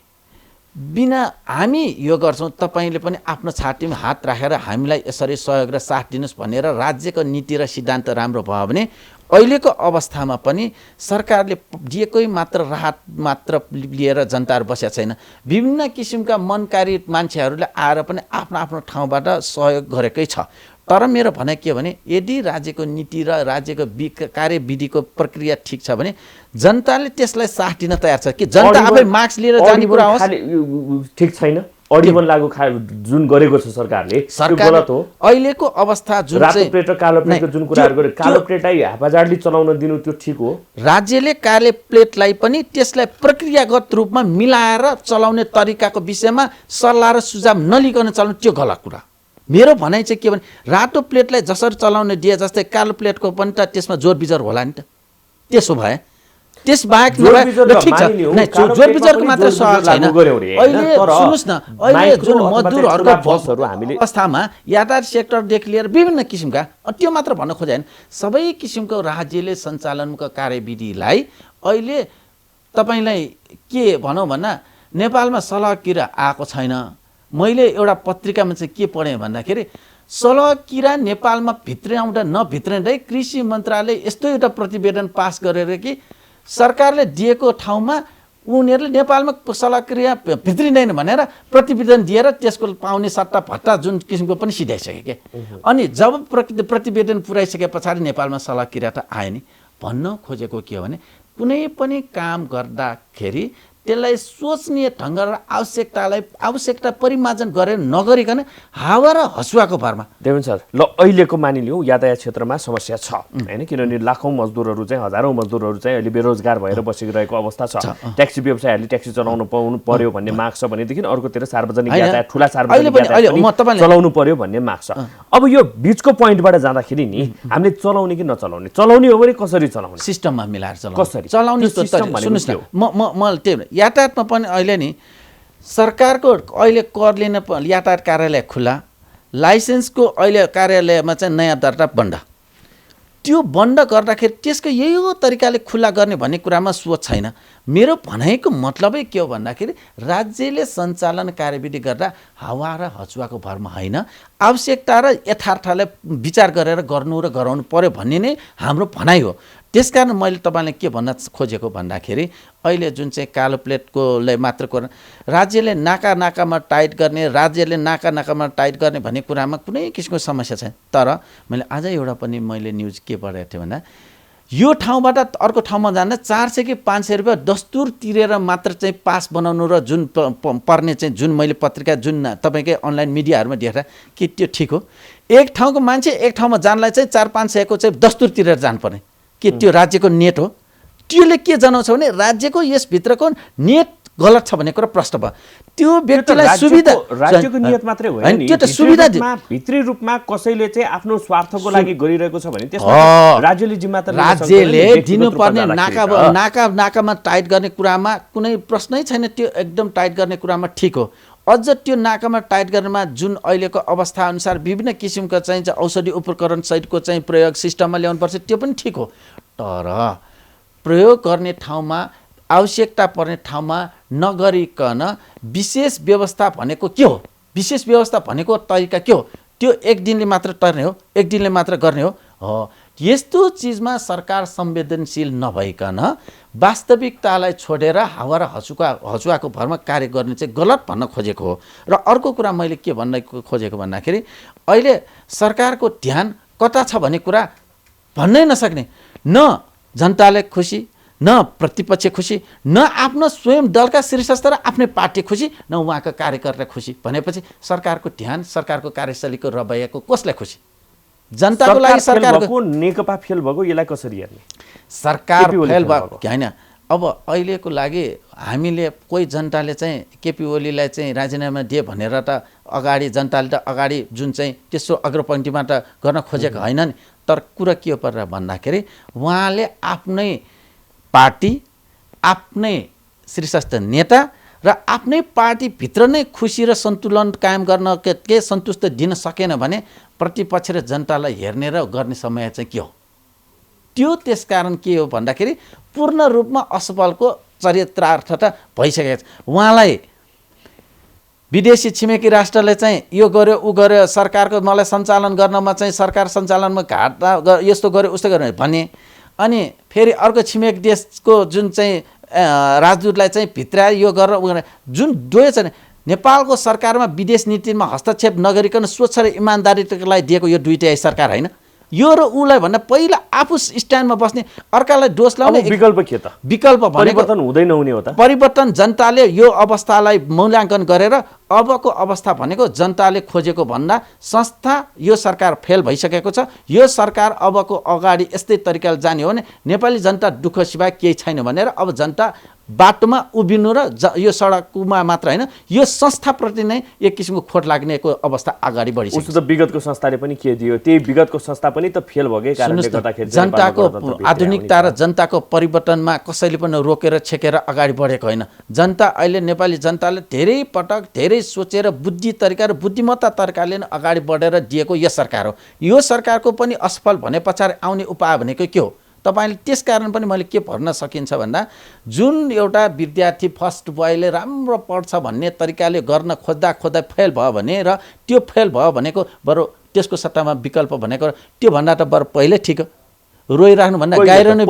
बिना हामी यो गर्छौँ, तपाईँले पनि आफ्नो छातीमा हात राखेर हामीलाई यसरी सहयोग र साथ दिनुहोस् भनेर राज्यको नीति र सिद्धान्त राम्रो भयो भने अहिलेको अवस्थामा पनि सरकारले दिएकै मात्र राहत मात्र लिएर जनताहरू बसेका छैन। विभिन्न किसिमका मनकारी मान्छेहरूले आएर पनि आफ्नो आफ्नो ठाउँबाट सहयोग गरेकै छ। तर मेरो भनाइ के भने यदि राज्यको नीति र राज्यको कार्यविधिको प्रक्रिया ठिक छ भने जनताले त्यसलाई साथ दिन तयार छ कि जनता आफै मास्क लिएर जाने कुरा होस्, ठिक छैन। अडिबन लागू जुन गरेको छ सरकारले त्यो गलत हो। अहिलेको अवस्था जुन रातो प्लेट र कालो प्लेटको जुन कुराहरू गरे, कालो प्लेटलाई हापाजाडले चलाउन दिनु त्यो ठिक हो। राज्यले कालो प्लेटलाई पनि त्यसलाई प्रक्रियागत रूपमा मिलाएर चलाउने तरिकाको विषयमा सल्लाह र सुझाव नलिकन चलाउनु त्यो गलत कुरा। मेरो भनाइ चाहिँ के भने रातो प्लेटलाई जसरी चलाउने दिए जस्तै कालो प्लेटको पनि त त्यसमा जोर बिजोर होला नि त। त्यसो भए त्यसबाहेक ठिक छ जोर बिजोरको मात्र सवाल छैन। अहिले सुन्नुहोस् न, अहिले जुन मजदुरहरूको बसहरू हामीले अवस्थामा यातायात सेक्टरदेखि लिएर विभिन्न किसिमका त्यो मात्र भन्न खोजेन, सबै किसिमको राज्यले सञ्चालनको कार्यविधिलाई अहिले तपाईँलाई के भनौँ भन्दा नेपालमा सलह किरा आएको छैन। मैले एउटा पत्रिकामा चाहिँ के पढेँ भन्दाखेरि सलह किरा नेपालमा भित्र्याउँदा नभित्र्याउँदै कृषि मन्त्रालय यस्तो एउटा प्रतिवेदन पास गरेर कि सरकारले दिएको ठाउँमा उनीहरूले नेपालमा सलह क्रिया भित्रिँदैन भनेर प्रतिवेदन दिएर त्यसको पाउने सट्टा भत्ता जुन किसिमको पनि सिधाइसके के। अनि जब प्रतिवेदन पुऱ्याइसके पछाडि नेपालमा सलह क्रिया त आयो नि। भन्न खोजेको के हो भने कुनै पनि काम गर्दाखेरि त्यसलाई सोच्ने ढङ्ग र आवश्यकता परिमार्जन गरेर नगरिकन हावा र हसुवाको भरमा। देवेन सर, ल अहिलेको मानिलिउँ यातायात क्षेत्रमा समस्या छ होइन, किनभने लाखौँ मजदुरहरू चाहिँ हजारौँ मजदुरहरू चाहिँ अहिले बेरोजगार भएर बसिरहेको अवस्था छ। ट्याक्सी व्यवसायहरूले ट्याक्सी चलाउनु पाउनु पर्यो भन्ने माग छ भनेदेखि अर्कोतिर सार्वजनिक यातायात ठुला सार्वजनिक यातायात चलाउनु पर्यो भन्ने माग छ। अब यो बिचको पोइन्टबाट जाँदाखेरि नि हामीले चलाउने कि नचलाउने, चलाउने हो भने कसरी चलाउने, सिस्टममा मिलाएर कसरी चलाउने। सुन्नुहोस् न, म त्यो यातायातमा पनि अहिले नि सरकारको अहिले कर लिन यातायात कार्यालय खुला, लाइसेन्सको अहिले कार्यालयमा चाहिँ नयाँ दर्ता बन्द। त्यो बन्द गर्दाखेरि त्यसको यही हो तरिकाले खुला गर्ने भन्ने कुरामा सोच छैन। मेरो भनाइको मतलबै के हो भन्दाखेरि राज्यले सञ्चालन कार्यविधि गर्दा हावा र हचुवाको भरमा होइन, आवश्यकता र यथार्थलाई विचार गरेर गर्नु र गराउनु पर्यो भन्ने नै हाम्रो भनाइ हो। त्यसकारण मैले तपाईँलाई के भन्न खोजेको भन्दाखेरि अहिले जुन चाहिँ कालो प्लेटकोलाई मात्र राज्यले नाकामा टाइट गर्ने, राज्यले नाकामा टाइट गर्ने भन्ने कुरामा कुनै किसिमको समस्या छैन। तर मैले आज एउटा पनि मैले न्युज के पढेको थिएँ भन्दा यो ठाउँबाट अर्को ठाउँमा जाँदा 400 कि 500 रुपियाँ दस्तुर तिरेर मात्र चाहिँ पास बनाउनु र जुन पर्ने चाहिँ जुन मैले पत्रिका जुन तपाईँकै अनलाइन मिडियाहरूमा देख्दा कि त्यो ठिक हो। एक ठाउँको मान्छे एक ठाउँमा जानलाई चाहिँ 400-500 को चाहिँ दस्तुर तिरेर जानुपर्ने के त्यो राज्यको नेट हो? त्यसले के जनाउँछ भने राज्यको यसभित्रको नेट गलत छ भन्ने कुरा प्रश्न भयो। त्यो व्यक्तिलाई सुविधा राज्यको नियत मात्रै होइन नि, त्यो त सुविधा भित्री रूपमा कसैले चाहिँ आफ्नो स्वार्थको लागि गरिरहेको छ भने त्यसमा राज्यले जिम्मा त राज्यले दिनुपर्ने नाकामा टाइट गर्ने कुरामा कुनै प्रश्नै छैन। त्यो एकदम टाइट गर्ने कुरामा ठिक हो। अझ त्यो नाकामा टाइट गर्नेमा जुन अहिलेको अवस्था अनुसार विभिन्न किसिमका चाहिँ औषधि उपकरण सहितको चाहिँ प्रयोग सिस्टममा ल्याउनुपर्छ, त्यो पनि ठिक हो। तर प्रयोग गर्ने ठाउँमा आवश्यकता पर्ने ठाउँमा नगरिकन विशेष व्यवस्था भनेको के हो? विशेष व्यवस्था भनेको तरिका के हो? त्यो एक दिनले मात्र टर्ने हो, एक दिनले मात्र गर्ने हो। यस्तो चिजमा सरकार संवेदनशील नभइकन वास्तविकतालाई छोडेर हावा र हचुवाको भरमा कार्य गर्ने चाहिँ गलत भन्न खोजेको हो। र अर्को कुरा मैले के भन्न खोजेको भन्दाखेरि अहिले सरकारको ध्यान कता छ भन्ने कुरा भन्नै नसक्ने, न जनताले खुसी, न प्रतिपक्ष खुसी, न आफ्नो स्वयं दलका शीर्षस्थ र आफ्नै पार्टी खुसी, न उहाँका कार्यकर्ता खुसी भनेपछि सरकारको ध्यान, सरकारको कार्यशैलीको रवैयाको कसलाई खुसी? जनताको लागि सरकारको नेकपा फेल भएको यसलाई कसरी हेर्ने? सरकार फेल भएको होइन। अब अहिलेको लागि हामीले कोही जनताले चाहिँ केपी ओलीलाई चाहिँ राजीनामा दिए भनेर त अगाडि जनताले त अगाडि जुन चाहिँ त्यसो अग्रपङ्क्तिमा त गर्न खोजेको होइन नि। तर कुरा के हो भनेर भन्दाखेरि उहाँले आफ्नै पार्टी, आफ्नै शीर्षस्थ नेता र आफ्नै पार्टीभित्र नै खुसी र सन्तुलन कायम गर्न के सन्तुष्ट दिन सकेन भने प्रतिपक्ष र जनतालाई हेर्ने र गर्ने समय चाहिँ के हो? त्यो त्यसकारण के हो भन्दाखेरि पूर्ण रूपमा असफलको चरित्रार्थता भइसकेको छ। उहाँलाई विदेशी छिमेकी राष्ट्रले चाहिँ यो गर्यो ऊ गर्यो, सरकारको मलाई सञ्चालन गर्नमा चाहिँ सरकार सञ्चालनमा घाटा यस्तो गर्यो उस्तो गर्यो भने, अनि फेरि अर्को छिमेक देशको जुन चाहिँ राजदूतलाई चाहिँ भित्राएर यो गरेर जुन द्वय छ नेपालको सरकारमा विदेश नीतिमा हस्तक्षेप नगरिकन स्वच्छ र इमान्दारीको लागि दिएको यो दुईटै सरकार होइन। यो र उलाई भन्दा पहिला आफू स्ट्यान्डमा बस्ने, अर्कालाई दोष लाउने विकल्प के त? विकल्प परिवर्तन हुँदै नहुने हो त? परिवर्तन जनताले यो अवस्थालाई मूल्याङ्कन गरेर अबको अवस्था भनेको जनताले खोजेको भन्दा संस्था यो सरकार फेल भइसकेको छ। यो सरकार अबको अगाडि यस्तै तरिकाले जाने हो भने नेपाली जनता दुःख सिवाय केही छैन भनेर अब जनता बाटोमा उभिनु र यो सडकमा मात्र होइन यो संस्थाप्रति नै एक किसिमको खोट लाग्नेको अवस्था अगाडि बढिसक्यो। उसो त विगतको संस्थाले पनि के दियो, त्यही विगतको संस्था पनि त फेल भएकै कारणले गर्दाखेरि जनताको आधुनिकता र जनताको परिवर्तनमा कसैले पनि रोकेर छेकेर अगाडि बढेको होइन। जनता अहिले नेपाली जनताले धेरै पटक धेरै सोचेर बुद्धि तरिका र बुद्धिमत्ता तरिकाले नै अगाडि बढेर दिएको यो सरकार हो। यो सरकारको पनि असफल भने पछाडि आउने उपाय भनेको के हो? तपाईँले त्यस कारण पनि मैले के भन्न सकिन्छ भन्दा जुन एउटा विद्यार्थी फर्स्ट बोयले राम्रो पढ्छ भन्ने तरिकाले गर्न खोज्दा फेल भयो भने र त्यो फेल भयो भनेको बरु त्यसको सट्टामा विकल्प भनेको त्योभन्दा त बरु पहिले ठिक हो। रोइराख्नु भन्दा गाइरहनु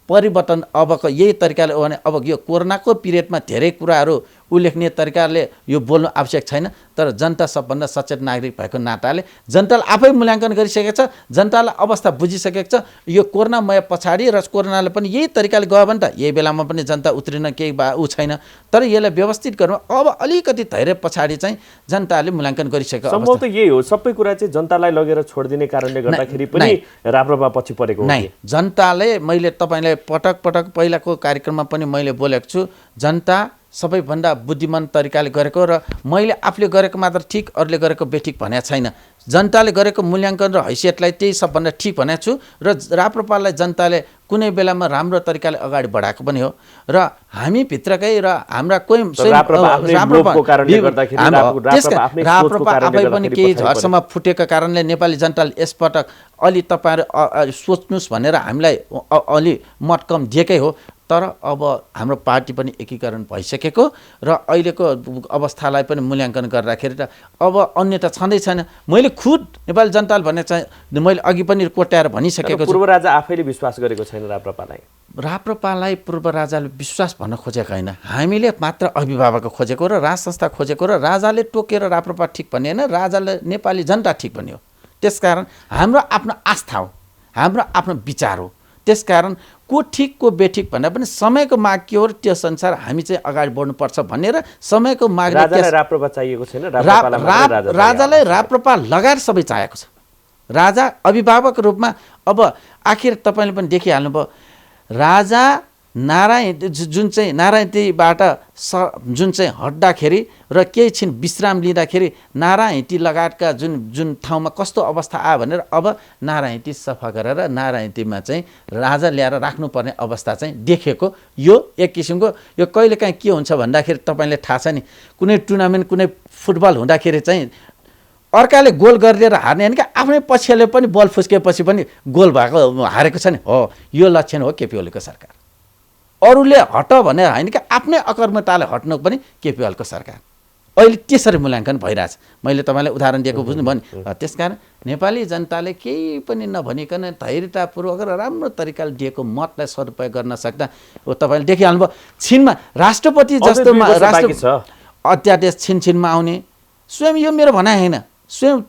परिवर्तन अबको यही तरिकाले हो भने अब यो कोरोनाको पिरियडमा धेरै कुराहरू उल्लेखनीय तरिकाले यो बोल्नु आवश्यक छैन। तर जनता सबभन्दा सचेत नागरिक भएको नाताले जनताले आफै मूल्याङ्कन गरिसकेको छ, जनतालाई अवस्था बुझिसकेको छ। यो कोरोनामय पछाडि र कोरोनाले पनि यही तरिकाले गयो भने त यही बेलामा पनि जनता उत्रिन केही ऊ छैन। तर यसलाई व्यवस्थित गर्नु अब अलिकति धेरै पछाडि चाहिँ जनताले मूल्याङ्कन गरिसकेको सम्भव त यही हो। सबै कुरा चाहिँ जनतालाई लगेर छोडिदिने कारणले गर्दाखेरि पनि राप्रपा पछि परेको हो। जनताले मैले तपाईँलाई पटक पहिलाको कार्यक्रममा पनि मैले बोलेको छु, जनता सबैभन्दा बुद्धिमान तरिकाले गरेको र मैले आफूले गरेको मात्र ठिक अरूले गरेको बेठिक भनेको छैन। जनताले गरेको मूल्याङ्कन र हैसियतलाई त्यही सबभन्दा ठिक भनेको छु र राप्रपालाई जनताले कुनै बेलामा राम्रो तरिकाले अगाडि बढाएको पनि हो र हामी भित्रकै र हाम्रा कोही राप्रपा आफै पनि केही झर्सम्म फुटेको कारणले नेपाली जनताले यसपटक अलि तपाईँहरू सोच्नुहोस् भनेर हामीलाई अलि मत कम दिएकै हो। तर अब हाम्रो पार्टी पनि एकीकरण भइसकेको र अहिलेको अवस्थालाई पनि मूल्याङ्कन गर्दाखेरि त अब अन्य त छँदै छैन। मैले खुद नेपाली जनताले भने चाहिँ मैले अघि पनि कोट्याएर भनिसकेको छु। पूर्व राजा आफैले विश्वास गरेको छैन राप्रपालाई पूर्व राजाले विश्वास भन्न खोजेको होइन, हामीले मात्र अभिभावक खोजेको र राज संस्था खोजेको र राजाले टोकेर राप्रपा ठिक भन्ने होइन, राजाले नेपाली जनता ठिक भन्ने हो। त्यसकारण हाम्रो आफ्नो आस्था हो, हाम्रो आफ्नो विचार हो। त्यसकारण को ठिक को बेठिक भन्दा पनि समयको माग के हो र त्यो संसार हामी चाहिँ अगाडि बढ्नुपर्छ भनेर समयको माग राप्रपा चाहिएको छैन। राजालाई राप्रपा लगाएर सबै चाहिएको छ। राजा अभिभावक रूपमा अब आखिर तपाईँले पनि देखिहाल्नुभयो, राजा नारायण जुन चाहिँ नारायणतीबाट जुन चाहिँ हट्दाखेरि र केही छिन विश्राम लिँदाखेरि नारायणती लगायतका जुन ठाउँमा कस्तो अवस्था आयो भनेर अब नारायणती सफा गरेर नारायणतीमा चाहिँ राजा ल्याएर राख्नुपर्ने अवस्था चाहिँ देखेको यो एक किसिमको यो कहिलेकाहीँ के हुन्छ भन्दाखेरि तपाईँले थाहा छ नि, कुनै टुर्नामेन्ट कुनै फुटबल हुँदाखेरि चाहिँ अर्काले गोल गरिदिएर हार्ने होइन कि आफ्नै पक्षले पनि बल फुस्केपछि पनि गोल भएको हारेको छ नि, हो यो लक्षण हो केपी ओलीको सरकार। अरूले हट भनेर होइन कि आफ्नै अकर्मताले हट्नु पनि केपी ओलीको सरकार अहिले त्यसरी मूल्याङ्कन भइरहेछ। मैले तपाईँलाई उदाहरण दिएको बुझ्नुभयो नि। त्यसकारण नेपाली जनताले केही पनि नभनिकन धैर्यतापूर्वक र राम्रो तरिकाले दिएको मतलाई सदुपयोग गर्न सक्दा तपाईँले देखिहाल्नुभयो छिनमा राष्ट्रपति जस्तोमा अध्यादेश छिनमा आउने स्वयं यो मेरो भनाइ होइन, स्वयं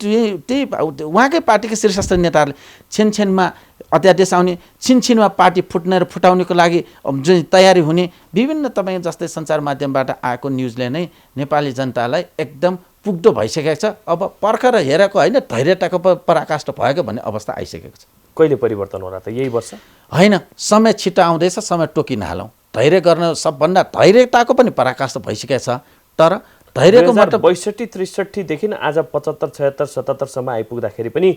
त्यही उहाँकै पार्टीको शीर्षस्थ नेताहरूले छिनमा अध्यादेश आउने, छिनमा पार्टी फुट्ने र फुटाउनेको लागि जुन तयारी हुने विभिन्न तपाईँ जस्तै सञ्चार माध्यमबाट आएको न्युजले नै नेपाली जनतालाई एकदम पुग्दो भइसकेको छ। अब पर्खेर हेरेको होइन धैर्यताको पराकाष्ठ भएको भन्ने अवस्था आइसकेको छ। कहिले परिवर्तन होला त? यही वर्ष होइन, समय छिटो आउँदैछ, समय टोकिन हालौँ। धैर्य गर्न सबभन्दा धैर्यताको पनि पराकाष्ठ भइसकेको छ। तर धैर्यको मतलब 62-63 देखि आज 75-76-77 सम्म आइपुग्दाखेरि पनि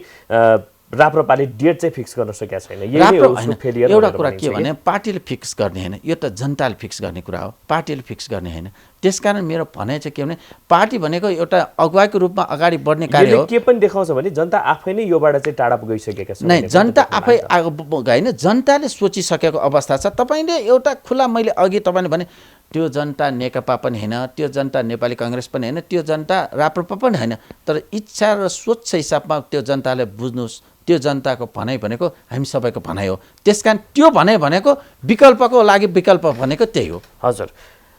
राप्रपाले डेट चाहिँ फिक्स गर्न सकेका छैन। एउटा कुरा के भने पार्टीले फिक्स गर्ने होइन, यो त जनताले फिक्स गर्ने कुरा हो, पार्टीले फिक्स गर्ने होइन। त्यसकारण मेरो भनाइ चाहिँ के भने पार्टी भनेको एउटा अगुवाईको रूपमा अगाडि बढ्ने कार्य हो। के पनि देखाउँछ भने जनता आफै नै योबाट चाहिँ टाढा गइसकेका छन्। नै जनता आफै होइन, जनताले सोचिसकेको अवस्था छ। तपाईँले एउटा खुला मैले अघि तपाईँले भने त्यो जनता नेकपा पनि होइन, त्यो जनता नेपाली काङ्ग्रेस पनि होइन, त्यो जनता राप्रपा पनि होइन। तर इच्छा र सोच हिसाबमा त्यो जनताले बुझ्नुहोस्, त्यो जनताको भनाइ भनेको हामी सबैको भनाइ हो। त्यसकारण त्यो भनाइ भनेको विकल्पको लागि विकल्प भनेको त्यही हो। हजुर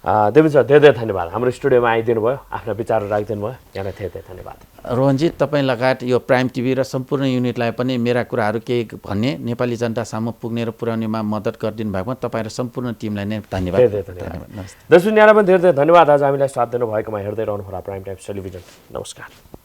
देवेन्द्र सर धेरै धेरै धन्यवाद, हाम्रो स्टुडियोमा आइदिनु भयो, आफ्ना विचारहरू राखिदिनु भयो, यहाँलाई धेरै धेरै धन्यवाद। रोहनजी तपाईँ लगायत यो प्राइम टिभी र सम्पूर्ण युनिटलाई पनि मेरा कुराहरू केही भन्ने नेपाली जनतासम्म पुग्ने र पुर्याउनेमा मद्दत गरिदिनु भएकोमा तपाईँ र सम्पूर्ण टिमलाई नै धन्यवाद। दर्शक यहाँलाई पनि धेरै धेरै धन्यवाद। आज हामीलाई साथ दिनुभएकोमा हेर्दै रहनुहोला प्राइम टाइम्स टेलिभिजन। नमस्कार।